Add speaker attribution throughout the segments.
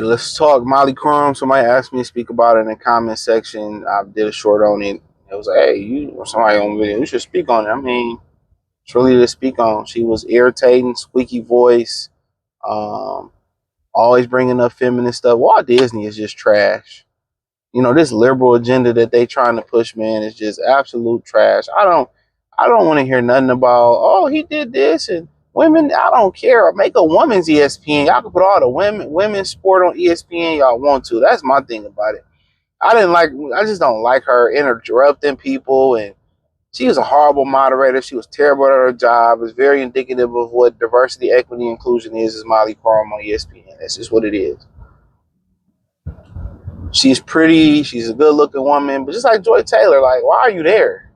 Speaker 1: let's talk Molly Crum. Somebody asked me to speak about it in the comment section. I did a short on it. It was like, hey, you or somebody on video, you should speak on it. I mean, it's really to speak on. She was irritating, squeaky voice, um, always bringing up feminist stuff. Walt Disney is just trash. You know, this liberal agenda that they trying to push, man, is just absolute trash. I don't want to hear nothing about, oh, he did this and women. I don't care. Make a women's ESPN. Y'all can put all the women's sport on ESPN y'all want to. That's my thing about it. I just don't like her interrupting people, and she was a horrible moderator. She was terrible at her job. It's very indicative of what diversity, equity, inclusion is Molly Crum on ESPN. That's just what it is. She's pretty. She's a good-looking woman, but just like Joy Taylor, like, why are you there?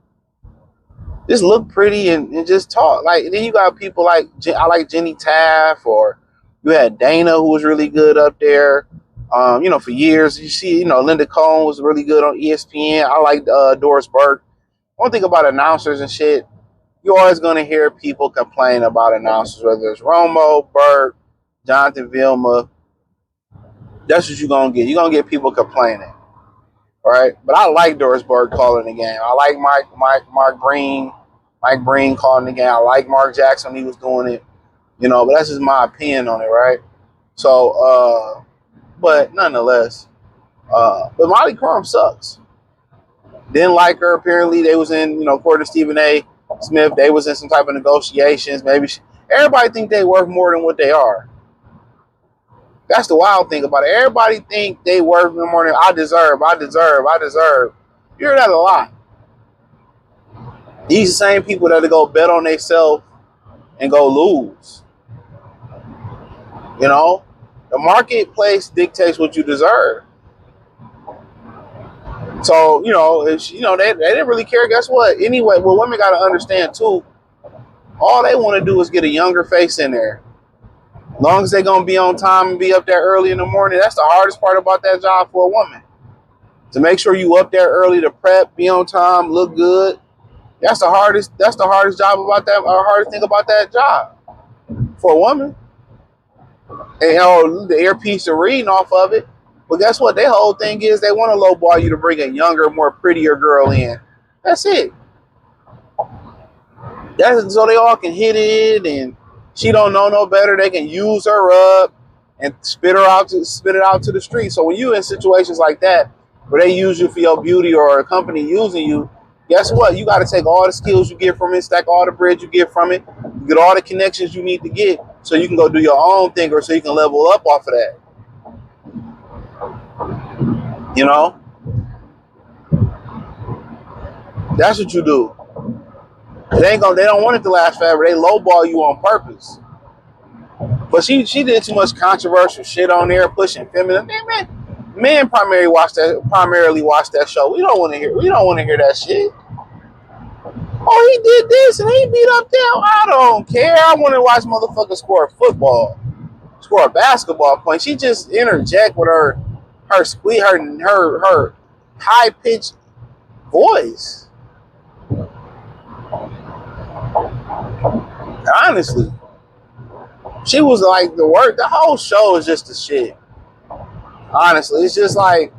Speaker 1: Just look pretty and just talk. Like, and then you got people like I like Jenny Taft, or you had Dana, who was really good up there. For years, you see, Linda Cohn was really good on ESPN. I like Doris Burke. One thing about announcers and shit, you're always going to hear people complain about announcers, whether it's Romo, Burke, Jonathan Vilma. That's what you're going to get. You're going to get people complaining, right? But I like Doris Burke calling the game. I like Mike Breen calling the game. I like Mark Jackson when he was doing it, but that's just my opinion on it, right? So, but nonetheless, but Molly Crum sucks. Didn't like her. Apparently, they was in, according to Stephen A. Smith, they was in some type of negotiations. Everybody think they worth more than what they are. That's the wild thing about it. Everybody think they worth more than I deserve. You hear that a lot. These the same people that go bet on themselves and go lose. The marketplace dictates what you deserve. So, if they didn't really care. Guess what? Anyway, what women got to understand too, all they want to do is get a younger face in there. As long as they're going to be on time and be up there early in the morning, that's the hardest part about that job for a woman. To make sure you up there early to prep, be on time, look good. That's the hardest job about that, or hardest thing about that job for a woman. And the earpiece and reading off of it. But guess what? Their whole thing is they want to lowball you to bring a younger, more prettier girl in. That's it. That's so they all can hit it, and she don't know no better. They can use her up and spit it out to the street. So when you in situations like that where they use you for your beauty, or a company using you, guess what? You got to take all the skills you get from it, stack all the bread you get from it, get all the connections you need to get, so you can go do your own thing, or so you can level up off of that. That's what you do. They don't want it to last forever. They lowball you on purpose. But she did too much controversial shit on there, pushing feminism. Men primarily watch that show. We don't want to hear that shit. Oh, he did this and he beat up them. I don't care. I want to watch motherfuckers score a basketball point. She just interject with her high pitched voice. Honestly, she was like the word. The whole show is just the shit. Honestly, it's just like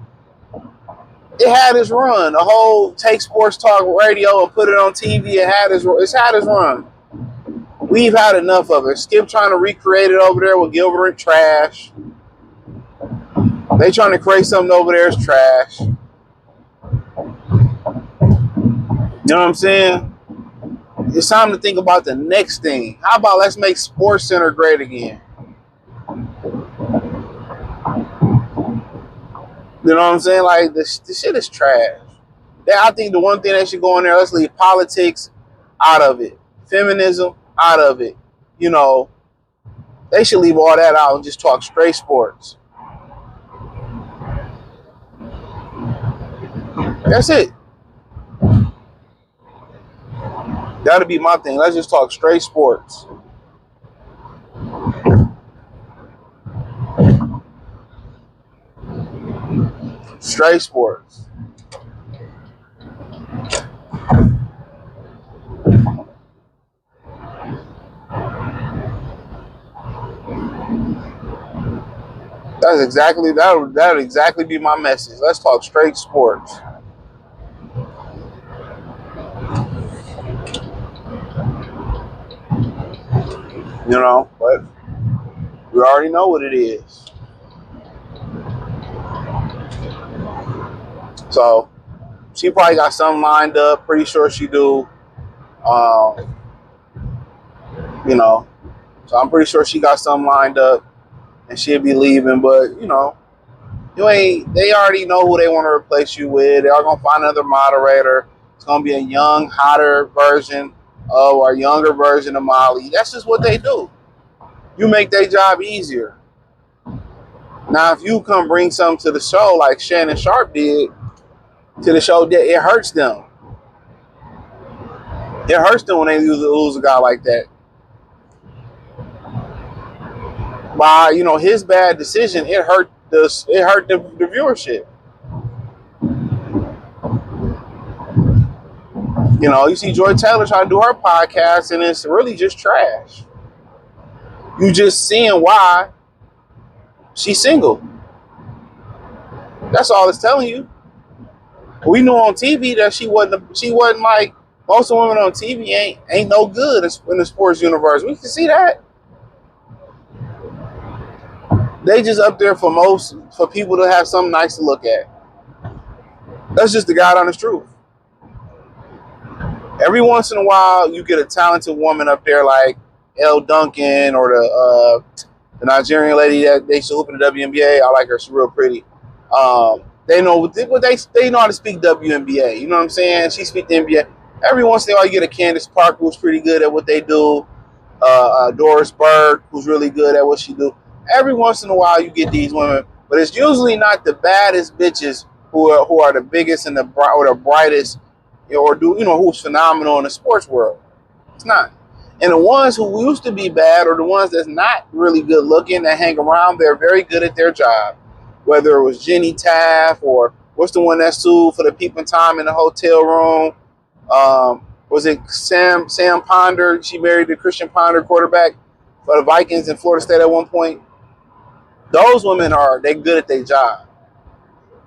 Speaker 1: it had its run. The whole take sports talk radio and put it on TV. It's had its run. We've had enough of it. Skip trying to recreate it over there with Gilbert and trash. They trying to create something over there is trash. You know what I'm saying? It's time to think about the next thing. How about let's make Sports Center great again? You know what I'm saying? Like, this shit is trash. I think the one thing they should go in there, let's leave politics out of it. Feminism out of it. They should leave all that out and just talk straight sports. That's it. That'll be my thing. Let's just talk straight sports. Straight sports. That would exactly be my message. Let's talk straight sports. You know, but we already know what it is. So she probably got something lined up. Pretty sure she do. Um, you know, so I'm pretty sure she got something lined up, and she'll be leaving. But you know, you ain't. They already know who they want to replace you with. They are gonna find another moderator. It's gonna be a young, hotter version of or younger version of Molly. That's just what they do. You make their job easier. Now, if you come bring something to the show like Shannon Sharp did to the show, it hurts them. It hurts them when they lose a guy like that. By his bad decision, it hurt this. It hurt the viewership. You see Joy Taylor trying to do her podcast, and it's really just trash. You just seeing why she's single. That's all it's telling you. We knew on TV that she wasn't like most of the women on TV ain't no good in the sports universe. We can see that. They just up there for people to have something nice to look at. That's just the God honest truth. Every once in a while, you get a talented woman up there like Elle Duncan or the Nigerian lady that they should hoop in the WNBA. I like her; she's real pretty. They know they know how to speak WNBA. You know what I'm saying? She speaks the NBA. Every once in a while, you get a Candace Parker who's pretty good at what they do. Doris Burke, who's really good at what she do. Every once in a while, you get these women, but it's usually not the baddest bitches who are the biggest and the brightest, who's phenomenal in the sports world. It's not. And the ones who used to be bad or the ones that's not really good looking that hang around, they're very good at their job. Whether it was Jenny Taft or what's the one that sued for the peeping time in the hotel room. Was it Sam Ponder? She married the Christian Ponder quarterback for the Vikings in Florida State at one point. Those women they good at their job.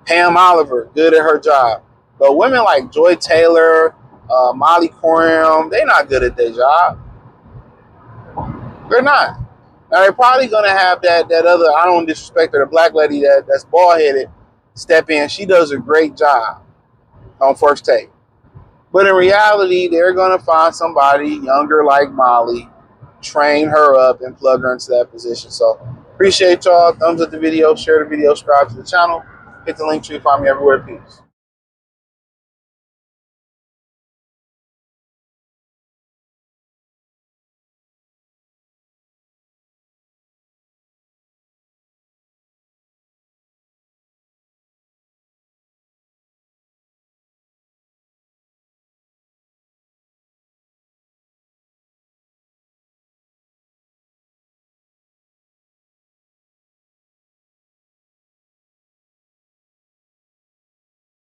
Speaker 1: Pam Oliver, good at her job. But women like Joy Taylor, Molly Qerim, they're not good at their job. They're not. Now they're probably gonna have that other, I don't disrespect her, the black lady that's bald headed, step in. She does a great job on First Take. But in reality, they're gonna find somebody younger like Molly, train her up and plug her into that position. So appreciate y'all. Thumbs up the video, share the video, subscribe to the channel, hit the link tree, find me everywhere. Peace.